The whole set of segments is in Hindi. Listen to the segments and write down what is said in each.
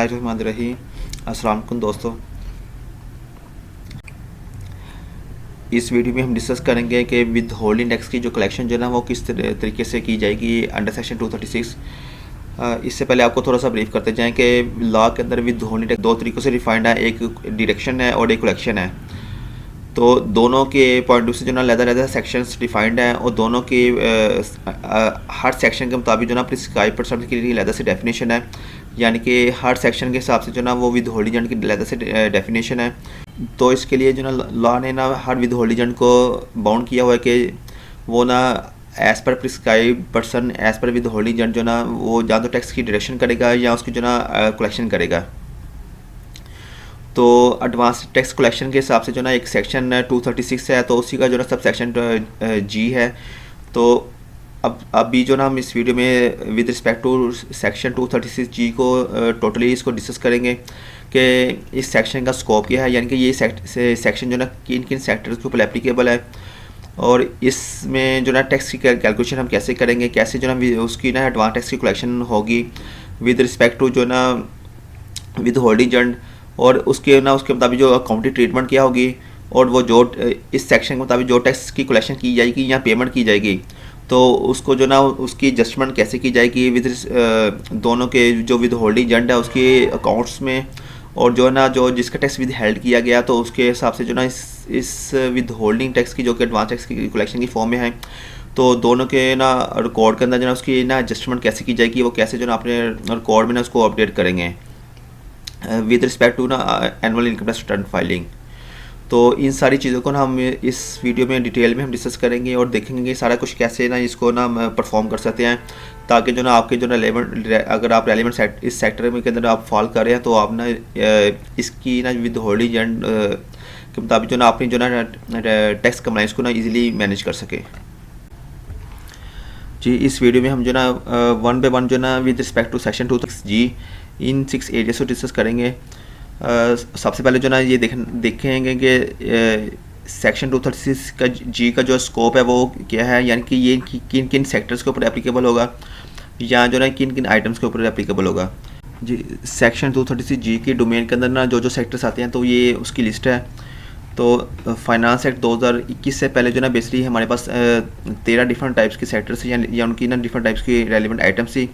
बिस्मिल्लाहिर्रहमानिर्रहीम। अस्सलाम वालेकुम दोस्तों। इस वीडियो में हम डिस्कस करेंगे कि विद होल्डिंग टैक्स की जो कलेक्शन जो है ना वो किस तरीके से की जाएगी अंडर सेक्शन 236। इससे पहले आपको थोड़ा सा ब्रीफ करते जाएं कि लॉ के अंदर विद होल्डिंग टैक्स दो तरीक़ों से डिफाइंड है, एक डिडक्शन है और एक कलेक्शन है। तो दोनों के पॉइंट ऑफ से जो ना अलग-अलग सेक्शंस डिफाइंड हैं और दोनों के हर सेक्शन के मुताबिक जो ना प्रिस्क्राइब परसेंट के लिए अलग से डेफिनेशन है, यानी कि हर सेक्शन के हिसाब से जो ना वो विद होल्डिंग एजेंट की अलग से डेफिनेशन है। तो इसके लिए जो ना लॉ ने ना हर विद होल्डिंग एजेंट को बाउंड किया हुआ है कि वो ना as per prescribe person as per with holding agent जो ना वो या तो टैक्स की डिडक्शन करेगा या उसकी जो ना कलेक्शन करेगा। तो एडवांस टैक्स कलेक्शन के हिसाब से जो ना एक सेक्शन 236 है, तो उसी का जो ना सब सेक्शन जी है। तो अब अभी जो ना हम इस वीडियो में विद रिस्पेक्ट टू सेक्शन 236 जी को टोटली इसको डिस्कस करेंगे कि इस सेक्शन का स्कोप क्या है, यानी कि ये सेक्शन जो ना किन किन सेक्टर्स के ऊपर एप्लीकेबल है और इसमें जो ना टैक्स की कैलकुलेशन हम कैसे करेंगे, कैसे जो ना उसकी ना एडवांस टैक्स की कलेक्शन होगी विद रिस्पेक्ट टू जो ना विद होल्डिंग एजेंट, और उसके मुताबिक जो अकाउंटिंग ट्रीटमेंट क्या होगी और वो जो इस सेक्शन के मुताबिक जो टैक्स की कलेक्शन की जाएगी या पेमेंट की जाएगी तो उसको जो ना उसकी एडजस्टमेंट कैसे की जाएगी विद दोनों के जो विद होल्डिंग एजेंट है उसके अकाउंट्स में, और जो है ना जो जिसका टैक्स विद हेल्ड किया गया तो उसके हिसाब से जो ना इस विद होल्डिंग टैक्स की जो कि एडवांस टैक्स की कलेक्शन की फॉर्म में है, तो दोनों के ना रिकॉर्ड के अंदर जो ना उसकी ना एडजस्टमेंट कैसे की जाएगी, वो कैसे जो ना अपने रिकॉर्ड में ना उसको अपडेट करेंगे विद रिस्पेक्ट टू ना annual income tax return filing. तो इन सारी चीज़ों को ना हम इस वीडियो में डिटेल में हम डिस्कस करेंगे और देखेंगे सारा कुछ कैसे ना इसको ना परफॉर्म कर सकते हैं, ताकि जो ना आपके जो ना रेलेवेंट अगर आप रेलेवेंट इस सेक्टर में के अंदर आप फॉल कर रहे हैं तो आप ना इसकी ना विद होल्डिंग एजेंट के मुताबिक जो ना अपनी जो ना टैक्स कंप्लाइंस को ना इजीली मैनेज कर सके। जी, इस वीडियो में हम जो ना वन बाय वन जो ना with respect to section 236 G इन 6 एरियाज को डिस्कस करेंगे। सबसे पहले जो ना ये देखेंगे कि सेक्शन 236 का जी का जो स्कोप है वो क्या है, यानी कि ये किन किन सेक्टर्स के ऊपर एप्लीकेबल होगा या जो ना किन किन आइटम्स के ऊपर एप्लीकेबल होगा। जी, सेक्शन 236 जी के डोमेन के अंदर ना जो जो सेक्टर्स आते हैं तो ये उसकी लिस्ट है। तो फाइनेंस एक्ट 2021 से पहले जो ना बेसिकली हमारे पास 13 डिफरेंट टाइप्स के सेक्टर्स या उनकी ना डिफरेंट टाइप्स की रेलिवेंट आइटम्स थी।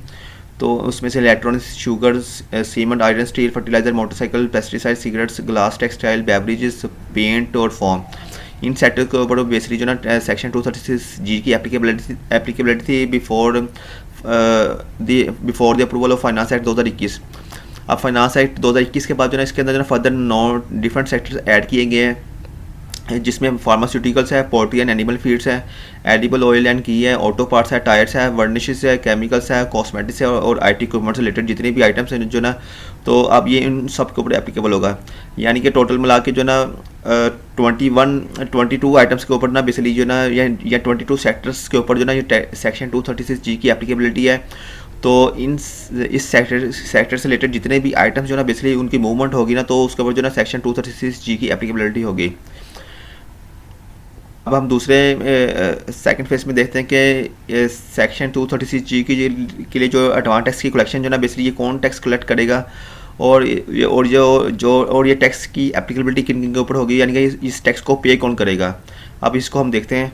तो उसमें से electronics, sugar, cement, iron, steel, fertiliser, motorcycle, pesticide, cigarettes, glass, textile, beverages, paint और फॉर्म, इन सेक्टर के ऊपर बेसिकली जो ना सेक्शन 236 जी की एप्लीकेबिलिटी थी before the approval of finance act 2021। अब फाइनेंस एक्ट 2021 के बाद जो ना इसके अंदर जो ना फर्दर 9 डिफरेंट सेक्टर्स ऐड किए गए हैं, जिसमें फार्मास्यूटिकल्स है, पोल्ट्री एंड एनिमल फीड्स है, एडिबल ऑयल एंड घी है, ऑटो पार्ट्स है, टायर्स है, वर्निशेस है, केमिकल्स है, कॉस्मेटिक्स है और IT इक्विपमेंट से रिलेटेड जितने भी आइटम्स हैं जो ना, तो अब ये इन सब के ऊपर एप्लीकेबल होगा। यानी कि टोटल मिला के जो ना 22 आइटम्स के ऊपर ना बेसिकली जो ना या 22 सेक्टर्स के ऊपर जो ना ये सेक्शन 236 जी की एप्लीकेबिलिटी है। तो इस सेक्टर से रिलेटेड जितने भी आइटम्स जो ना बेसिकली उनकी मूवमेंट होगी ना तो उसके ऊपर जो ना सेक्शन 236 जी की एप्लीकेबिलिटी होगी। अब हम दूसरे सेकंड फेज में देखते हैं कि सेक्शन 236 जी के लिए जो एडवांस टैक्स की कलेक्शन जो ना बेसिकली ये कौन टैक्स कलेक्ट करेगा और ये टैक्स की एप्लीकेबिलिटी किन किन के ऊपर होगी, यानी कि इस टैक्स को पे कौन करेगा। अब इसको हम देखते हैं।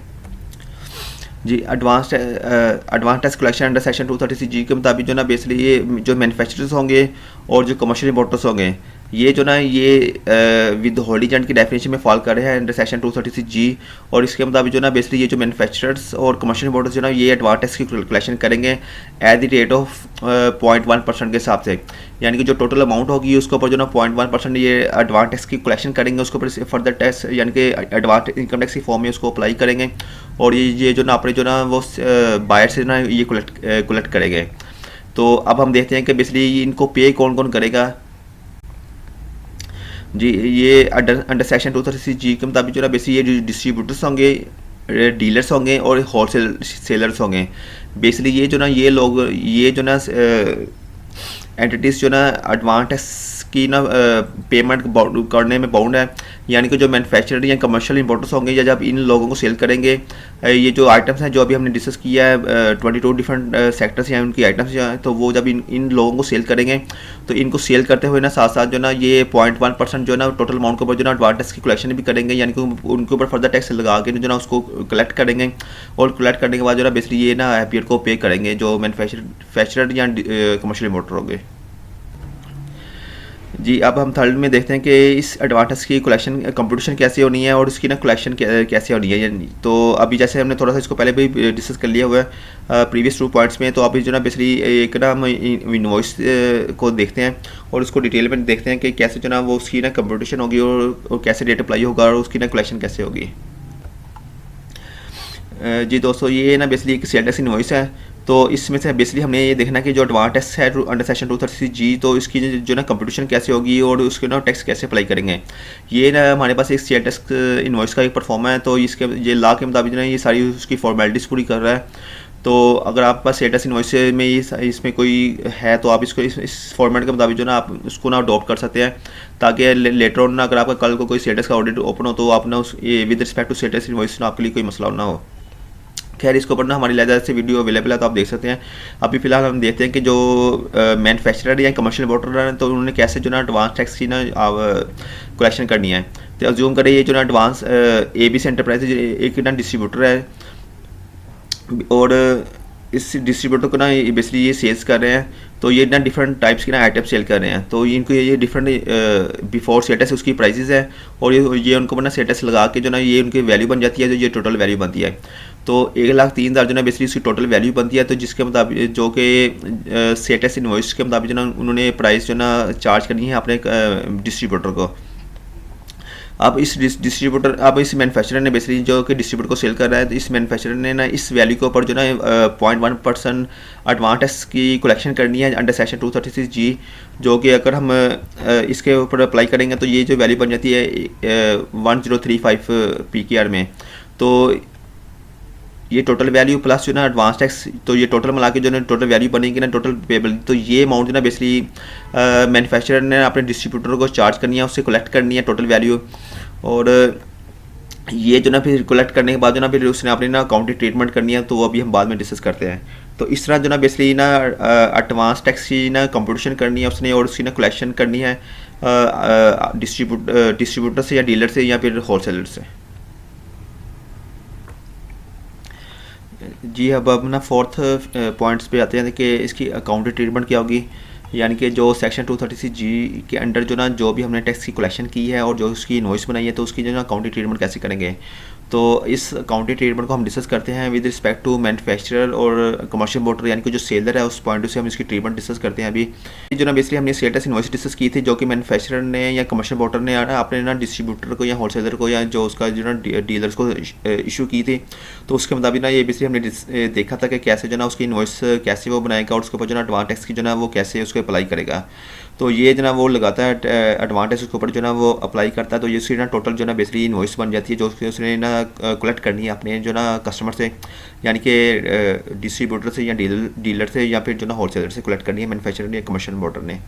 जी, advance tax collection under section 236 G के मुताबिक जो ना बेसिकली ये जो मैन्युफैक्चरर्स होंगे और जो कमर्शियल इंपोर्टर्स होंगे ये जो ना ये विद होल्डिंग एजेंट की डेफिनेशन में फॉल कर रहे हैं अंडर सेक्शन 236 जी, और इसके मुताबिक जो ना बेसिकली ये जो मैन्युफैक्चरर्स और कमर्शियल इंपोर्टर्स जो ना ये एडवांस टैक्स की कलेक्शन करेंगे एट द रेट ऑफ 0.1% के हिसाब से, यानी कि जो टोटल अमाउंट होगी उसके ऊपर जो ना 0.1% ये एडवांस टैक्स की कलेक्शन करेंगे, उसके ऊपर फर्दर टैक्स यानी कि एडवांस इनकम टैक्स की फॉर्म में उसको अप्लाई करेंगे और ये जो ना अपने जो ना वो बायर से ना ये कलेक्ट करेंगे। तो अब हम देखते हैं कि बेसिकली इनको पे कौन कौन करेगा। जी, ये अंडर सेक्शन 236 जी के मुताबिक जो ना बेसिकली ये डिस्ट्रीब्यूटर्स होंगे, डीलर्स होंगे और होलसेल सेलर्स होंगे। बेसिकली ये जो ना ये लोग ये जो ना एंटिटीज़ जो ना एडवांस टैक्स की ना पेमेंट करने में बाउंड है, यानी कि जो मैन्युफैक्चरर या कमर्शियल इंपोर्टर्स होंगे या जब इन लोगों को सेल करेंगे, ये जो आइटम्स हैं जो अभी हमने डिस्कस किया है 22 डिफरेंट सेक्टर्स हैं उनकी आइटम्स जो हैं, तो वो जब इन लोगों को सेल करेंगे तो इनको सेल करते हुए ना साथ साथ जो ना ये 0.1% जो ना टोटल अमाउंट के ऊपर जो ना एडवांस टैक्स की कलेक्शन भी करेंगे, यानी कि उनके ऊपर फर्दर टैक्स लगा के जो ना उसको कलेक्ट करेंगे और कलेक्ट करने के बाद जो ना बेसिकली ये ना एपीआर को पे करेंगे जो मैन्युफैक्चरर या कमर्शियल इंपोर्टर होंगे। जी, अब हम थर्ड में देखते हैं कि इस एडवांटेज की कलेक्शन कंपटीशन कैसे होनी है और उसकी ना कलेक्शन कैसे होनी है। तो अभी जैसे हमने थोड़ा सा इसको पहले भी डिस्कस कर लिया हुआ है प्रीवियस 2 पॉइंट्स में, तो अभी जो ना बेसिकली एक ना हम इनवॉइस को देखते हैं और उसको डिटेल में देखते हैं कि कैसे जो ना वो उसकी ना कंपटीशन होगी और कैसे रेट अप्लाई होगा और उसकी ना कलेक्शन कैसे होगी। जी दोस्तों, ये ना बेसिकली एक सेल टैक्स इनवॉइस है। तो इसमें से बेसिकली हमने ये देखना कि जो एडवांस टैक्स है अंडर सेक्शन 236G, तो इसकी जो ना कंपटीशन कैसे होगी और उसके ना टैक्स कैसे अप्लाई करेंगे। ये ना हमारे पास एक सेल टैक्स इनवॉइस का एक परफॉर्मा है, तो इसके ये लॉ के मुताबिक ना ये सारी उसकी फॉर्मेलिटीज़ पूरी कर रहा है। तो अगर आपके पास सेल टैक्स इनवॉइस में इसमें कोई है तो आप इसको इस फॉर्मेट के मुताबिक जो ना आप उसको ना अडॉप्ट कर सकते हैं, ताकि लेटर ऑन ना अगर आपका कल को कोई सेल टैक्स का ऑडिट ओपन हो तो आप ना उस with respect to sale tax invoice ना आपके लिए कोई मसला ना हो। खैर, इसके ऊपर ना हमारी लाइजा से वीडियो अवेलेबल है, तो आप देख सकते हैं। अभी फिलहाल हम देखते हैं कि जो मैन्युफैक्चरर या कमर्शियल इंपोर्टर हैं तो उन्होंने कैसे जो ना एडवांस टैक्स की ना कलेक्शन करनी है। तो अज्यूम करें ये जो ना एडवांस ABC एंटरप्राइज एक ना डिस्ट्रीब्यूटर है और इस डिस्ट्रीब्यूटर को ना बेसिकली ये सेल्स कर रहे हैं, तो ये ना डिफरेंट टाइप्स की ना आइटम सेल कर रहे हैं। तो इनको ये डिफरेंट बिफोर सेटस उसकी प्राइसेस है और ये उनको ना सेटस लगा के जो ना ये उनकी वैल्यू बन जाती है, जो ये टोटल वैल्यू बनती है। तो 1,03,000 जो ना बेसिकली उसकी टोटल वैल्यू बनती है, तो जिसके मुताबिक जो कि सेटस इनवॉइस के मुताबिक जो ना उन्होंने प्राइस जो ना चार्ज करनी है अपने डिस्ट्रीब्यूटर को। अब इस डिस्ट्रीब्यूटर अब इस मैन्युफैक्चरर ने बेसिकली जो कि डिस्ट्रीब्यूटर को सेल कर रहा है, तो इस मैन्युफैक्चरर ने ना इस वैल्यू के ऊपर जो ना 0.1% एडवांस टैक्स की कलेक्शन करनी है अंडर सेक्शन 236G, जो कि अगर हम इसके ऊपर अप्लाई करेंगे तो ये जो वैल्यू बन जाती है 1035 PKR में। तो ये टोटल वैल्यू प्लस जो ना एडवांस टैक्स, तो ये टोटल मिला के जो ना टोटल वैल्यू बनेगी ना टोटल पेबल, तो ये अमाउंट जो ना बेसिकली मैन्युफैक्चरर ने अपने डिस्ट्रीब्यूटर को चार्ज करनी है, उससे कलेक्ट करनी है टोटल वैल्यू। और ये जो ना फिर कलेक्ट करने के बाद जो ना फिर उसने अपनी ना अकाउंटिंग ट्रीटमेंट करनी है, तो वो अभी हम बाद में डिस्कस करते हैं। तो इस तरह जो ना बेसिकली ना एडवांस टैक्स की ना कंपटीशन करनी है उसने और उसकी ना कलेक्शन करनी है डिस्ट्रीब्यूटर से या डीलर से या फिर होलसेलर से। जी, अब ना फोर्थ पॉइंट्स पे आते हैं कि इसकी अकाउंटिंग ट्रीटमेंट क्या होगी। यानी कि जो सेक्शन 236G के अंडर जो ना जो भी हमने टैक्स की कलेक्शन की है और जो उसकी इनवॉइस बनाई है, तो उसकी जो ना अकाउंटिंग ट्रीटमेंट कैसे करेंगे। तो इस अकाउंटिंग ट्रीटमेंट को हम डिस्कस करते हैं विद रिस्पेक्ट टू मैन्युफैक्चरर और कमर्शियल इंपोर्टर, यानी कि जो सेलर है उस पॉइंट से हम इसकी ट्रीटमेंट डिस्कस करते हैं। अभी जो ना बेसिकली हमने सेल टैक्स इनवॉइस डिस्कस की थी, जो कि मैन्युफैक्चरर ने या कमर्शियल इंपोर्टर ने अपने ना डिस्ट्रीब्यूटर को या होलसेलर को या जो उसका जो ना डीलर्स को इशू की थी, तो उसके मुताबिक ना ये बेसिकली हमने देखा था कि कैसे जो ना उसकी इनवॉइस कैसे वो बनाएगा और उसके ऊपर जो ना एडवांस टैक्स की जो ना वो कैसे उसको अप्लाई करेगा। तो ये जो ना वो लगाता है एडवांस टैक्स उसके ऊपर जो ना वो अप्लाई करता है, तो ये उसकी ना टोटल जो ना बेसिकली इनवॉइस बन जाती है, जो उसने ना कलेक्ट करनी है अपने जो ना कस्टमर से, यानी कि डिस्ट्रीब्यूटर से या डीलर से या फिर जो ना होलसेलर से कलेक्ट करनी है मैन्युफैक्चरर या कमर्शियल इंपोर्टर ने।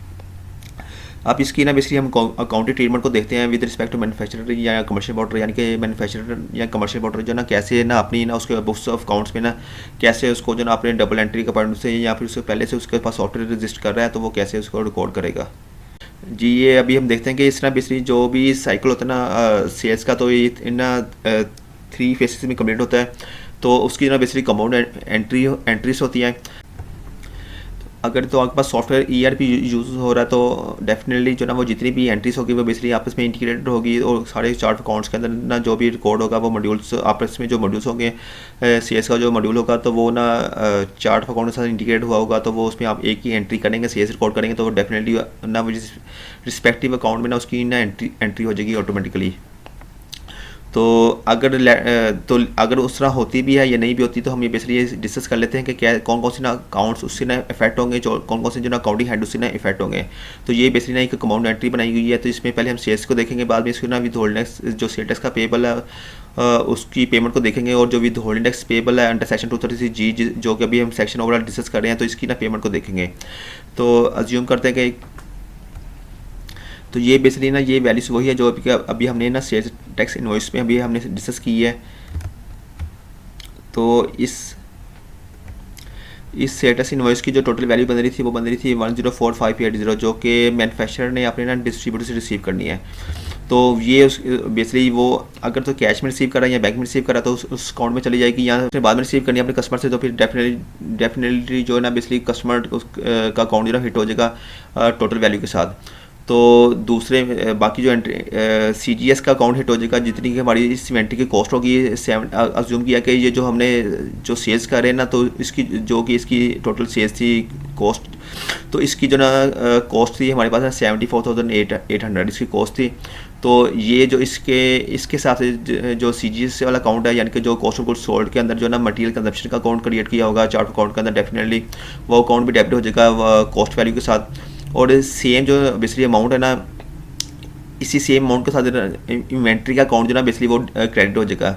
अब इसकी ना बेसिकली हम अकाउंटिंग ट्रीटमेंट को देखते हैं विद रिस्पेक्ट टू मैन्युफैक्चरर या कमर्शियल इंपोर्टर, यानी कि मैन्युफैक्चरर या कमर्शियल इंपोर्टर जो ना कैसे ना अपनी ना उसके बुक्स ऑफ अकाउंट्स में ना कैसे उसको जो ना अपने डबल एंट्री के पॉइंट से या फिर उससे पहले से उसके पास सॉफ्टवेयर रजिस्टर कर रहा है, तो वो कैसे उसको रिकॉर्ड करेगा। जी, ये अभी हम देखते हैं कि इस तरह बेसिकली जो भी साइकिल होता है ना सेल्स का, तो ये ना 3 फेसेस में कंप्लीट होता है। तो उसकी ना बेसिकली कंपाउंड एंट्रीज होती हैं। अगर तो आपके पास सॉफ्टवेयर ERP यूज़ हो रहा है, तो डेफिनेटली जो ना वो जितनी भी एंट्रीज होगी वो बेसिकली आपस में इंटीग्रेटेड होगी और सारे चार्ट अकाउंट्स के अंदर ना जो भी रिकॉर्ड होगा वो मॉड्यूल्स आपस में जो मॉड्यूल्स होंगे CS का जो मॉड्यूल होगा, तो वो ना चार्ट अकाउंट के साथ इंटीग्रेट हुआ होगा, तो वो उसमें आप एक ही एंट्री करेंगे, CS रिकॉर्ड करेंगे, तो डेफिनेटली ना वो जिस रिस्पेक्टिव अकाउंट में ना उसकी ना एंट्री हो जाएगी ऑटोमेटिकली। तो अगर उस तरह होती भी है या नहीं भी होती, तो हम ये बेसिकली डिस्कस कर लेते हैं कि क्या कौन कौन से ना अकाउंट्स उससे ना इफेक्ट होंगे, जो कौन कौन से जो ना अकाउंटिंग हेड उससे ना इफेक्ट होंगे। तो ये बेसिकली ना एक कंपाउंड एंट्री बनाई हुई है, तो इसमें पहले हम सेल्स को देखेंगे, बाद में इसको ना विद होल्डिंग जो सेल टैक्स का पेबल है उसकी पेमेंट को देखेंगे, और जो विद होल्डिंग टैक्स पेबल है अंडर सेक्शन 236G जो कि अभी हम सेक्शन ओवरऑल डिस्कस कर रहे हैं, तो इसकी ना पेमेंट को देखेंगे। तो अज्यूम करते हैं कि तो ये बेसिकली ना ये वैल्यूज़ वही है जो अभी हमने ना सेल्स टैक्स इनवॉइस में अभी हमने डिस्कस की है। तो इस सेल्स इनवॉइस की जो टोटल वैल्यू बन रही थी वो बन रही थी 104580, जो कि मैन्युफैक्चरर ने अपने ना डिस्ट्रीब्यूटर से रिसीव करनी है। तो ये उस बेसिकली वो अगर तो कैश में रिसीव कर रहा है या बैंक में रिसीव कर रहा है तो उस अकाउंट में चली जाएगी, या फिर बाद में रिसीव करनी है अपने कस्टमर से, तो फिर डेफिनेटली जो है ना बेसिकली कस्टमर का अकाउंट जो है हिट हो जाएगा टोटल वैल्यू के साथ। तो दूसरे बाकी जो CGS का अकाउंट हिट हो जाएगा जितनी की हमारी इस इन्वेंट्री की कॉस्ट होगी। अज्यूम किया कि ये जो हमने जो सेल्स कर रहे हैं ना, तो इसकी जो कि इसकी टोटल सेल्स थी कॉस्ट, तो इसकी जो ना कॉस्ट थी हमारे पास 74,800 इसकी कॉस्ट थी। तो ये जो इसके साथ जो CGS वाला अकाउंट है, यानी कि जो कॉस्ट ऑफ गुड्स सोल्ड के अंदर जो ना मटेरियल कंजप्शन का अकाउंट क्रिएट किया होगा चार्ट अकाउंट के अंदर, डेफिनेटली वो अकाउंट भी डेबिट हो जाएगा कॉस्ट वैल्यू के साथ। और सेम जो बेसिकली अमाउंट है ना, इसी सेम अमाउंट के साथ इन्वेंट्री का अकाउंट जो ना बेसिकली वो क्रेडिट हो जाएगा।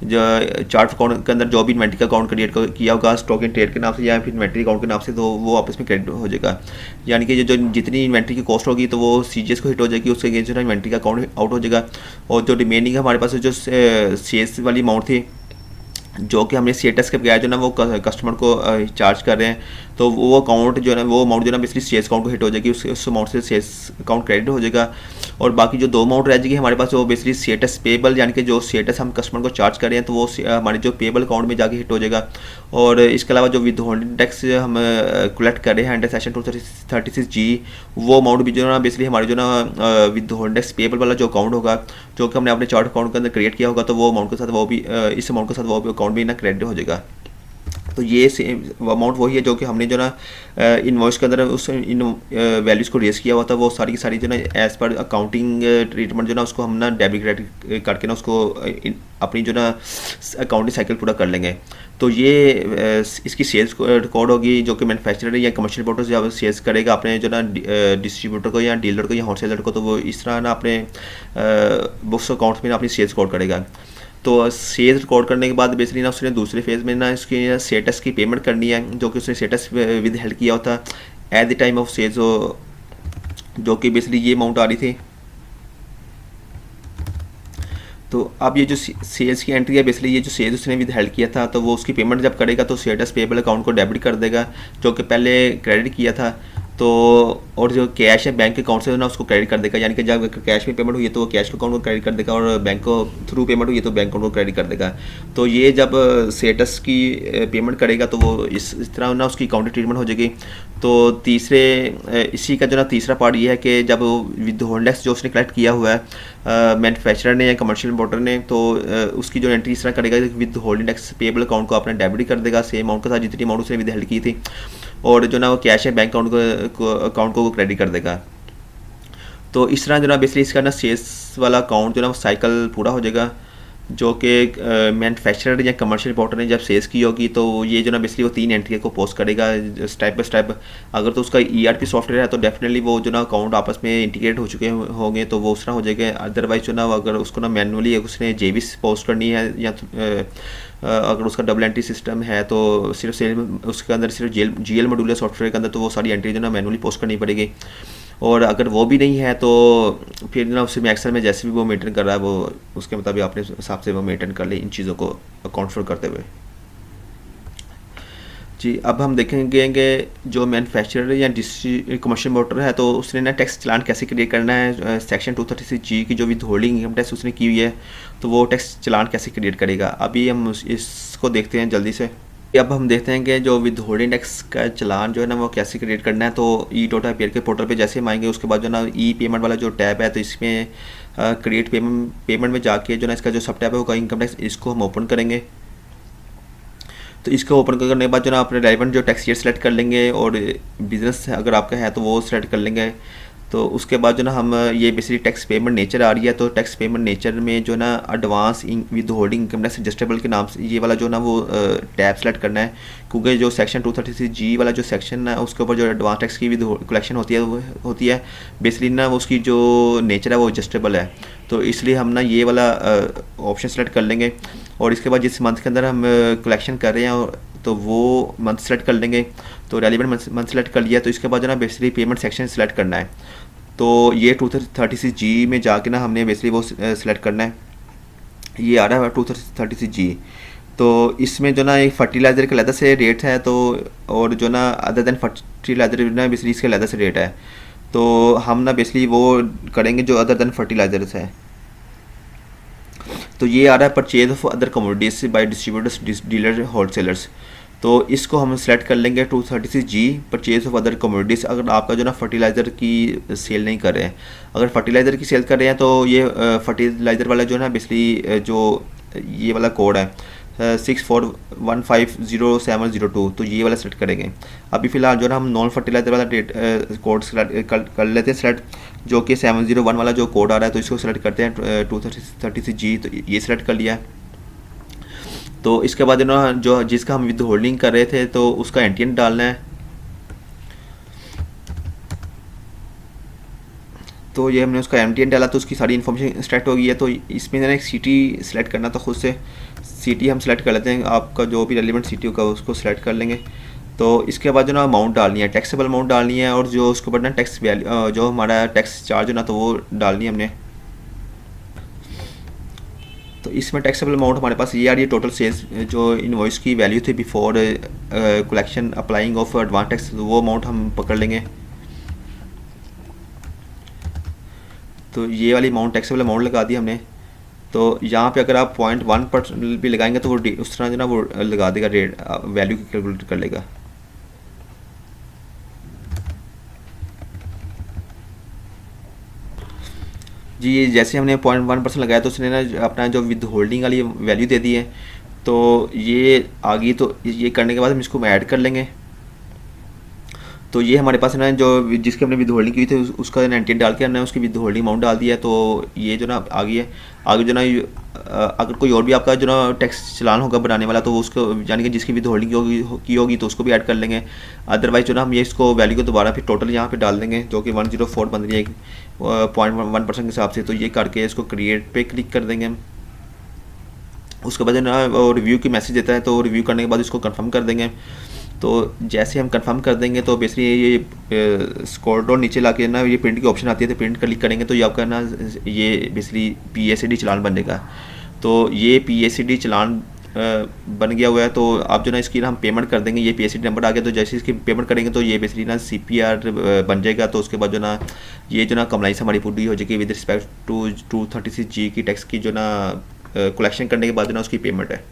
जो चार्ट अकाउंट के अंदर जो भी इन्वेंट्री का अकाउंट क्रिएट किया होगा स्टॉक इन ट्रेड के नाम से या फिर इन्वेंट्री अकाउंट के नाम से, तो वो आपस में क्रेडिट हो जाएगा। यानी कि जो जितनी इन्वेंट्री की कॉस्ट होगी तो वो CGS को हिट हो जाएगी, उसके अगेंस्ट जो ना इन्वेंट्री का अकाउंट आउट हो जाएगा। और जो रिमेनिंग हमारे पास जो सेल्स वाली अमाउंट थी जो कि हमने सेटस के बगैर जो ना वो कस्टमर को चार्ज कर रहे हैं, तो वो अकाउंट जो है ना वो अमाउंट जो ना बेसिकली सेल्स अकाउंट को हिट हो जाएगी, उस अमाउंट से सेल्स अकाउंट क्रेडिट हो जाएगा। और बाकी जो दो अमाउंट रह जाएगी हमारे पास वो बेसिकली सेटस पेबल, यानी कि जो सेटस हम कस्टमर को चार्ज कर रहे हैं तो वो हमारे जो पेबल अकाउंट में जाके हिट हो जाएगा। और इसके अलावा जो विद होल्डिंग टैक्स हम कलेक्ट कर रहे हैं अंडर सेक्शन 236G, वो अमाउंट भी जो ना बेसिकली हमारे जो ना विद होल्डिंग टैक्स पेबल वाला जो अकाउंट होगा जो कि हमने अपने चार्ट अकाउंट के अंदर क्रिएट किया होगा, तो वो अमाउंट के साथ वो भी इस अमाउंट के साथ वो भी अकाउंट भी ना क्रेडिट हो जाएगा। तो ये सेम अमाउंट वही है जो कि हमने जो ना इनवॉइस के अंदर उस इन वैल्यूज़ को रेस किया हुआ था, वो सारी की सारी जो ना एज़ पर अकाउंटिंग ट्रीटमेंट जो ना उसको हम ना डेबिट क्रेडिट करके ना उसको अपनी जो ना अकाउंटिंग साइकिल पूरा कर लेंगे। तो ये इसकी सेल्स रिकॉर्ड होगी जो कि मैन्युफैक्चरर या कमर्शियल पोर्टल जब सेल्स करेगा अपने जो ना डिस्ट्रीब्यूटर को या डीलर को या होलसेलर को, तो वो इस तरह ना अपने बुक्स अकाउंट्स में ना अपनी सेल्स रिकॉर्ड करेगा। तो सेल्स रिकॉर्ड करने के बाद बेसिकली ना उसने दूसरे फेज़ में ना इसकी सेटस की पेमेंट करनी है, जो कि उसने सेटस विद हेल्ड किया होता at the time of sales, जो कि बेसिकली ये अमाउंट आ रही थी। तो अब ये जो सेल्स की एंट्री है बेसिकली ये जो सेल्स उसने विद हेल्ड किया था, तो वो उसकी पेमेंट जब करेगा तो सेटस पेबल अकाउंट को डेबिट कर देगा जो कि पहले क्रेडिट किया था। तो और जो कैश है बैंक अकाउंट से ना उसको क्रेडिट कर देगा, यानी कि जब कैश में पेमेंट हुई है तो वो कैश अकाउंट को क्रेडिट कर देगा, और बैंक को थ्रू पेमेंट हुई है तो बैंक अकाउंट को क्रेडिट कर देगा। तो ये जब सेटस की पेमेंट करेगा तो वो इस तरह ना उसकी अकाउंटिंग ट्रीटमेंट हो जाएगी। तो इसी का जो ना तीसरा पार्ट ये है कि जब विद होल्ड टैक्स जो उसने कलेक्ट किया हुआ है मैन्युफैक्चरर ने या कमर्शियल इम्पोर्टर ने, तो उसकी जो एंट्री इस तरह करेगा with holding tax payable account को अपने डेबिट कर देगा सेम अमाउंट के साथ जितनी अमाउंट उसने विद हेल्ड की थी, और जो ना वो कैश है बैंक अकाउंट को क्रेडिट कर देगा। तो इस तरह जो ना बेसिकली इसका ना सेल्स वाला अकाउंट जो ना वो साइकिल पूरा हो जाएगा, जो कि मैन्युफैक्चरर या कमर्शियल इम्पोर्टर ने जब सेल्स की होगी तो ये जो ना बेसिकली वो 3 एंट्री को पोस्ट करेगा स्टेप बाय स्टेप। अगर तो उसका ERP सॉफ्टवेयर है तो डेफिनेटली वो जो ना अकाउंट आपस में इंटीग्रेट हो चुके होंगे तो वो उस तरह हो जाएगा। अदरवाइज जो ना अगर उसको ना मैनुअली उसने JV पोस्ट करनी है या अगर उसका डबल एंट्री सिस्टम है तो सिर्फ सेल उसके अंदर सिर्फ GL मॉड्यूलर सॉफ्टवेयर के अंदर तो वो सारी एंट्री जो ना मैनुअली पोस्ट करनी पड़ेगी। और अगर वो भी नहीं है तो फिर ना उसमें एक्सेल में जैसे भी वो मेंटेन कर रहा है वो उसके मुताबिक अपने हिसाब से वो मेंटेन कर ले इन चीज़ों को अकाउंट फॉर करते हुए। जी अब हम देखेंगे कि जो मैन्युफैक्चरर या कमर्शियल मोटर है तो उसने ना टैक्स चालान कैसे क्रिएट करना है। सेक्शन 236G की जो विद होल्डिंग इनकम टैक्स उसने की हुई है तो वो टैक्स चालान कैसे क्रिएट करेगा, अभी हम इसको देखते हैं जल्दी से। अब हम देखते हैं कि जो विद होल्डिंग टैक्स का चालान जो है ना वो कैसे क्रिएट करना है। तो ई-टोटा पेयर के पोर्टल पे जैसे हम आएंगे उसके बाद जो ना ई पेमेंट वाला जो टैब है तो इसमें क्रिएट पेमेंट में जाके जो ना इसका जो सब टैब है होगा इनकम टैक्स, इसको हम ओपन करेंगे। तो इसको ओपन करने के बाद जो ना अपने रेलेवेंट जो टैक्स ईयर सेलेक्ट कर लेंगे और बिज़नेस अगर आपका है तो वो सेलेक्ट कर लेंगे। तो उसके बाद जो ना हम ये बेसिकली टैक्स पेमेंट नेचर आ रही है तो टैक्स पेमेंट नेचर में जो ना advance with holding income tax adjustable के नाम से ये वाला जो ना वो टैब सेलेक्ट करना है, क्योंकि जो सेक्शन 236G वाला जो सेक्शन है उसके ऊपर जो एडवांस टैक्स की विद कलेक्शन होती है बेसिकली ना उसकी जो नेचर है वो एडजस्टेबल है। तो इसलिए हम ना ये वाला ऑप्शन सेलेक्ट कर लेंगे और इसके बाद जिस मंथ के अंदर हम कलेक्शन कर रहे हैं तो वो मंथ सेलेक्ट कर लेंगे। तो रेलिवेंट मंथ सेलेक्ट कर लिया तो इसके बाद जो ना बेसिकली पेमेंट सेक्शन सेलेक्ट करना है। तो ये 236G में जाके ना हमने बेसिकली वो सिलेक्ट करना है। ये आ रहा है 236G। तो इसमें जो ना एक फर्टिलाइज़र का अलग से रेट है, तो और जो ना अदर देन फर्टिलाइज़र ना बेसिकली इसका अलग से रेट है। तो हम ना बेसिकली वो करेंगे जो अदर देन फर्टिलाइज़र्स है। तो ये आ रहा है purchase of other commodities by distributors, dealer, wholesalers. तो इसको हम सेलेक्ट कर लेंगे 236G, purchase of other commodities. अगर आपका जो ना फर्टिलाइज़र की सेल नहीं कर रहे हैं, अगर फर्टिलाइज़र की सेल कर रहे हैं तो ये फर्टिलाइज़र वाला जो है ना बेसिकली जो ये वाला कोड है 64150702, तो ये वाला सेलेक्ट करेंगे। अभी फ़िलहाल जो है ना हम नॉन फर्टिलाइज़र वाला डेट कोड कर लेते हैं सेलेक्ट, जो कि 701 वाला जो कोड आ रहा है, तो इसको सेलेक्ट करते हैं 236G। तो ये सेलेक्ट कर लिया है। तो इसके बाद ना जो जिसका हम विद होल्डिंग कर रहे थे तो उसका एंटीएन डालना है। तो ये हमने उसका एमटीएन डाला तो उसकी सारी इन्फॉर्मेशन एक्सट्रैक्ट हो गई है। तो इसमें ना एक सिटी सेलेक्ट करना था खुद से। सिटी हम सेलेक्ट कर लेते हैं, आपका जो भी रेलिवेंट सिटी होगा उसको सेलेक्ट कर लेंगे। तो इसके बाद जो ना अमाउंट डालनी है, टैक्सेबल अमाउंट डालनी है, और जो उसके ऊपर ना टैक्स वैल्यू जो हमारा टैक्स चार्ज है ना तो वो डालनी है हमने। तो इसमें टैक्सेबल अमाउंट हमारे पास ये आ रही है टोटल सेल्स जो इनवॉइस की वैल्यू थी before collection applying of advance tax, वो अमाउंट हम पकड़ लेंगे। तो ये वाली अमाउंट टैक्सेबल अमाउंट लगा दी हमने। तो यहाँ पे अगर आप 0.1% भी लगाएंगे तो वो उस तरह जो ना वो लगा देगा, रेट वैल्यू कैलकुलेट कर लेगा। जी ये जैसे हमने 0.1% लगाया तो उसने ना अपना जो विद होल्डिंग वाली वैल्यू दे दी है। तो ये आ गई, तो ये करने के बाद हम इसको ऐड कर लेंगे। तो ये हमारे पास है ना जो जिसकी हमने विद होल्डिंग की थी उसका 98 डाल के हमने उसकी विद होल्डिंग अमाउंट डाल दिया। तो ये जो ना आ गई है। आगे जो ना अगर कोई और भी आपका जो ना टैक्स चलान होगा बनाने वाला तो उसको यानी कि जिसकी विद होल्डिंग की होगी तो उसको भी ऐड कर लेंगे। अदरवाइज जो ना हम ये इसको वैल्यू को दोबारा फिर टोटल यहाँ पे डाल देंगे, जो कि 104 बन रही है 0.1% के हिसाब से। तो ये करके इसको क्रिएट पे क्लिक कर देंगे हम। उसके बाद ना रिव्यू की मैसेज देता है, तो रिव्यू करने के बाद इसको कंफर्म कर देंगे। तो जैसे हम कंफर्म कर देंगे तो बेसिकली ये स्क्रॉल डाउन नीचे लाके ना ये प्रिंट की ऑप्शन आती है, तो प्रिंट क्लिक करेंगे तो ये आपका ना ये बेसिकली PACD चलान बनेगा। तो ये PACD चलान बन गया हुआ है। तो आप जो ना इसकी ना हम पेमेंट कर देंगे, ये PACD नंबर आ गया। तो जैसे इसकी पेमेंट करेंगे तो ये बेसिकली ना CPR बन जाएगा। तो उसके बाद जो ना ये जो ना कम्प्लाइंस हमारी पूरी हो जाएगी विद रिस्पेक्ट टू 236G की टैक्स की जो ना कलेक्शन करने के बाद जो ना उसकी पेमेंट है।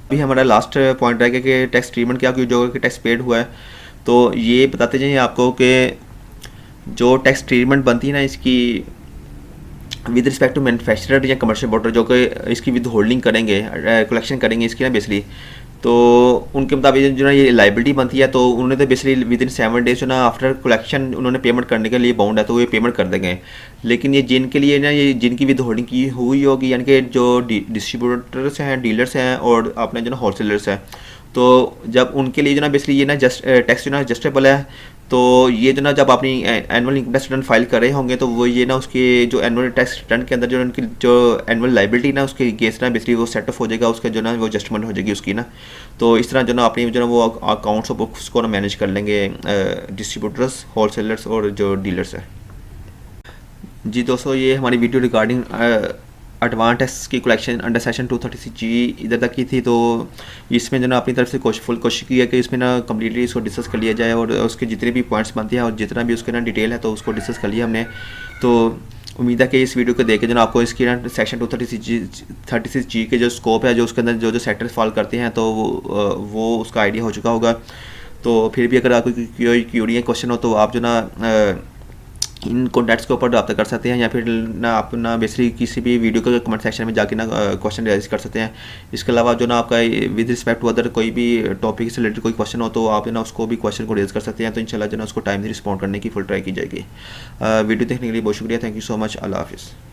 अभी हमारा लास्ट पॉइंट रहेगा कि टैक्स ट्रीटमेंट क्या जो कि टैक्स पेड हुआ है। तो ये बताते जाइए आपको कि जो टैक्स ट्रीटमेंट बनती है ना इसकी विद रिस्पेक्ट टू मैन्युफैक्चरर या कमर्शियल बॉर्डर, जो कि इसकी विद होल्डिंग करेंगे कलेक्शन करेंगे इसकी ना बेसिकली, तो उनके मुताबिक जो ना ये लाइबिलिटी बनती है। तो उन्होंने तो बेसिकली विद इन 7 डेज जो ना आफ्टर कलेक्शन उन्होंने पेमेंट करने के लिए बाउंड है, तो ये पेमेंट कर देंगे। लेकिन ये जिनके लिए ना ये जिनकी विद होल्डिंग की हुई होगी, यानी कि जो डिस्ट्रीब्यूटर्स हैं, डीलर्स हैं और अपने जो ना होलसेलर्स हैं, तो जब उनके लिए जो ना बेसिकली ये ना टैक्स जो ना एडजस्टेबल है। तो ये जो ना जब अपनी annual income tax return file कर रहे होंगे तो वो ये ना उसके जो एनुअल टैक्स रिटर्न के अंदर जो उनकी जो एनुअल लाइबिलिटी ना उसके केस ना बेसिकली वो सेट ऑफ हो जाएगा, उसका जो ना वो एडजस्टमेंट हो जाएगी उसकी ना। तो इस तरह जो ना अपनी जो ना वो अकाउंट्स और बुक्स को ना मैनेज कर लेंगे डिस्ट्रीब्यूटर्स, होलसेलर्स और जो डीलर्स है। जी दोस्तों, ये हमारी वीडियो रिगार्डिंग एडवांस टैक्स की कलेक्शन अंडर सेक्शन 236G इधर तक की थी। तो इसमें जो ना अपनी तरफ से फुल कोशिश की है कि इसमें ना कम्प्लीटली इसको डिस्कस कर लिया जाए और उसके जितने भी पॉइंट्स बनते हैं और जितना भी उसके ना डिटेल है तो उसको डिस्कस कर लिया हमने। तो उम्मीद है कि इस वीडियो को देख के जो ना आपको इसकी ना सेक्शन 236G के जो स्कोप है, जो उसके अंदर जो सेक्टर फॉल करते हैं, तो वो उसका आइडिया हो चुका होगा। तो फिर भी अगर आपको कोई क्यूरी क्वेश्चन हो तो आप जो ना इन कॉन्टैक्ट्स के ऊपर रब्ता कर सकते हैं, या फिर ना आप ना बेसिकली किसी भी वीडियो के कमेंट सेक्शन में जाके ना क्वेश्चन रेज कर सकते हैं। इसके अलावा जो ना आपका विद रिस्पेक्ट टू अदर कोई भी टॉपिक से रिलेटेड कोई क्वेश्चन हो तो आप ना उसको भी क्वेश्चन को रेज कर सकते हैं। तो इंशाल्लाह जो ना उसको टाइम से रिस्पॉन्ड करने की फुल ट्राई की जाएगी। वीडियो देखने के लिए बहुत शुक्रिया। Thank you so much. अल्लाह हाफिज़।